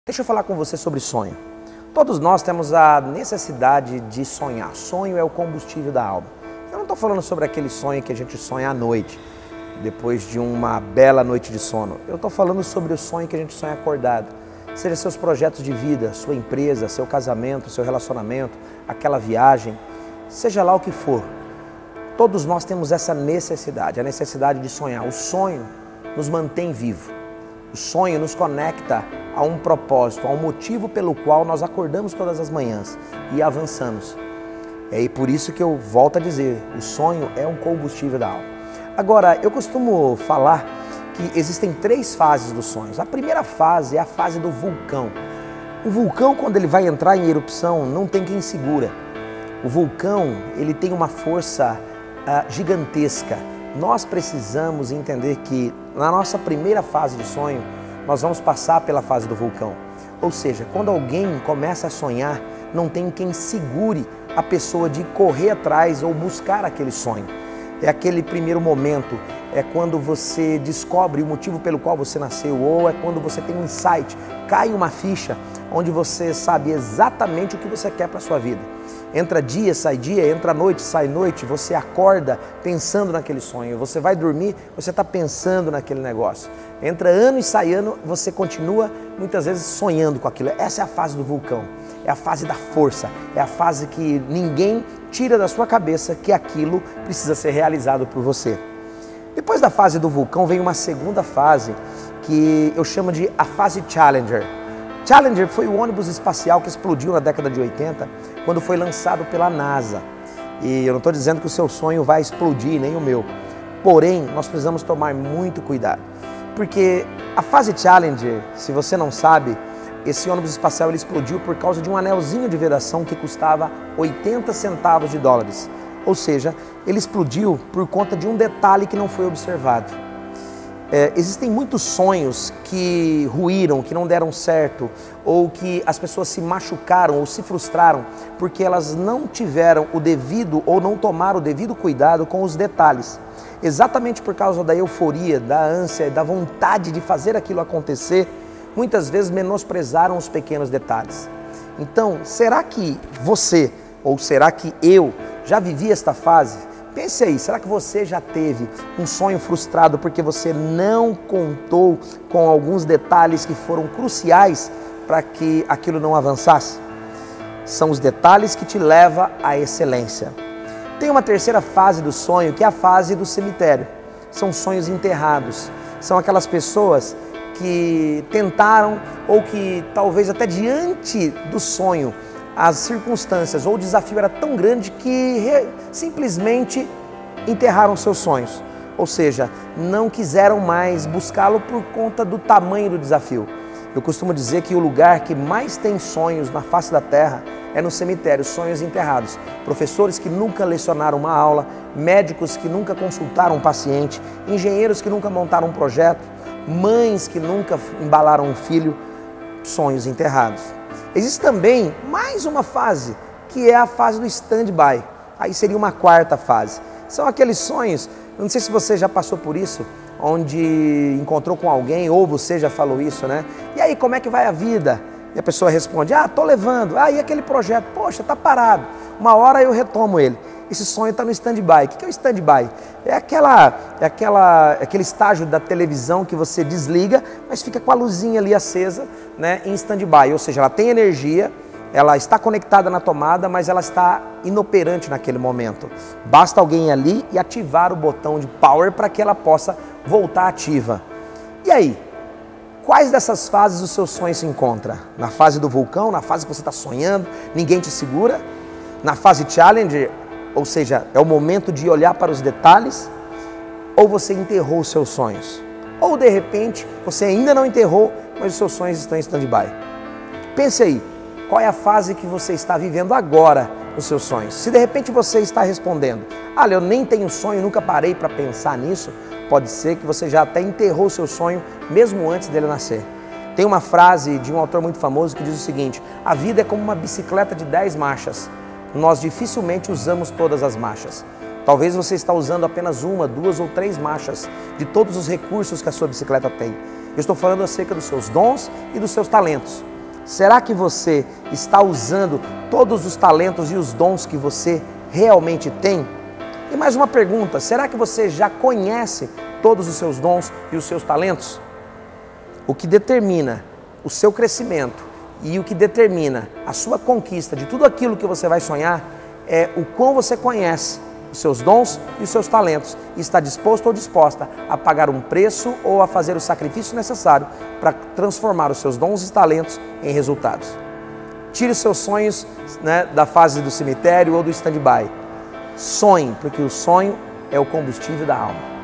Deixa eu falar com você sobre sonho. Todos nós temos a necessidade de sonhar. Sonho é o combustível da alma. Eu não estou falando sobre aquele sonho que a gente sonha à noite, depois de uma bela noite de sono. Eu estou falando sobre o sonho que a gente sonha acordado. Seja seus projetos de vida, sua empresa, seu casamento, seu relacionamento, aquela viagem, seja lá o que for. Todos nós temos essa necessidade, a necessidade de sonhar. O sonho nos mantém vivo. O sonho nos conecta a um propósito, a um motivo pelo qual nós acordamos todas as manhãs e avançamos. É por isso que eu volto a dizer, o sonho é um combustível da alma. Agora, eu costumo falar que existem 3 fases dos sonhos. A primeira fase é a fase do vulcão. O vulcão, quando ele vai entrar em erupção, não tem quem segura. O vulcão, ele tem uma força gigantesca. Nós precisamos entender que na nossa primeira fase de sonho, nós vamos passar pela fase do vulcão. Ou seja, quando alguém começa a sonhar, não tem quem segure a pessoa de correr atrás ou buscar aquele sonho. É aquele primeiro momento, é quando você descobre o motivo pelo qual você nasceu, ou é quando você tem um insight, cai uma ficha onde você sabe exatamente o que você quer para a sua vida. Entra dia, entra noite, sai noite, você acorda pensando naquele sonho, você vai dormir, você está pensando naquele negócio. Entra ano e sai ano, você continua muitas vezes sonhando com aquilo. Essa é a fase do vulcão, é a fase da força, é a fase que ninguém tira da sua cabeça que aquilo precisa ser realizado por você. Depois da fase do vulcão vem uma segunda fase que eu chamo de a fase Challenger. Challenger foi o ônibus espacial que explodiu na década de 80, quando foi lançado pela NASA. E eu não estou dizendo que o seu sonho vai explodir, nem o meu. Porém, nós precisamos tomar muito cuidado. Porque a fase Challenger, se você não sabe, esse ônibus espacial ele explodiu por causa de um anelzinho de vedação que custava 80 centavos de dólares. Ou seja, ele explodiu por conta de um detalhe que não foi observado. Existem muitos sonhos que ruíram, que não deram certo, ou que as pessoas se machucaram ou se frustraram porque elas não tiveram o devido ou não tomaram o devido cuidado com os detalhes. Exatamente por causa da euforia, da ânsia, da vontade de fazer aquilo acontecer, muitas vezes menosprezaram os pequenos detalhes. Então, será que você, ou será que eu, já vivi esta fase? Pense aí, será que você já teve um sonho frustrado porque você não contou com alguns detalhes que foram cruciais para que aquilo não avançasse? São os detalhes que te levam à excelência. Tem uma terceira fase do sonho, que é a fase do cemitério. São sonhos enterrados. São aquelas pessoas que tentaram ou que talvez até diante do sonho, as circunstâncias ou o desafio era tão grande que simplesmente enterraram seus sonhos. Ou seja, não quiseram mais buscá-lo por conta do tamanho do desafio. Eu costumo dizer que o lugar que mais tem sonhos na face da terra é no cemitério, sonhos enterrados. Professores que nunca lecionaram uma aula, médicos que nunca consultaram um paciente, engenheiros que nunca montaram um projeto, mães que nunca embalaram um filho, sonhos enterrados. Existe também mais uma fase, que é a fase do stand-by. Aí seria uma quarta fase. São aqueles sonhos, não sei se você já passou por isso, onde encontrou com alguém, ou você já falou isso, né? E aí, como é que vai a vida? E a pessoa responde, tô levando. E aquele projeto? Poxa, tá parado. Uma hora eu retomo ele. Esse sonho está no stand-by. O que é o stand-by? É aquele estágio da televisão que você desliga, mas fica com a luzinha ali acesa, né, em stand-by. Ou seja, ela tem energia, ela está conectada na tomada, mas ela está inoperante naquele momento. Basta alguém ali e ativar o botão de power para que ela possa voltar ativa. E aí? Quais dessas fases o seu sonho se encontra? Na fase do vulcão, na fase que você está sonhando, ninguém te segura? Na fase Challenger, ou seja, é o momento de olhar para os detalhes, ou você enterrou os seus sonhos? Ou de repente, você ainda não enterrou, mas os seus sonhos estão em stand-by. Pense aí, qual é a fase que você está vivendo agora nos seus sonhos? Se de repente você está respondendo, eu nem tenho sonho, nunca parei para pensar nisso, pode ser que você já até enterrou o seu sonho, mesmo antes dele nascer. Tem uma frase de um autor muito famoso que diz o seguinte, a vida é como uma bicicleta de 10 marchas. Nós dificilmente usamos todas as marchas. Talvez você está usando apenas 1, 2 ou 3 marchas de todos os recursos que a sua bicicleta tem. Eu estou falando acerca dos seus dons e dos seus talentos. Será que você está usando todos os talentos e os dons que você realmente tem? E mais uma pergunta, será que você já conhece todos os seus dons e os seus talentos? O que determina o seu crescimento e o que determina a sua conquista de tudo aquilo que você vai sonhar é o quão você conhece os seus dons e os seus talentos e está disposto ou disposta a pagar um preço ou a fazer o sacrifício necessário para transformar os seus dons e talentos em resultados. Tire os seus sonhos, da fase do cemitério ou do stand-by. Sonhe, porque o sonho é o combustível da alma.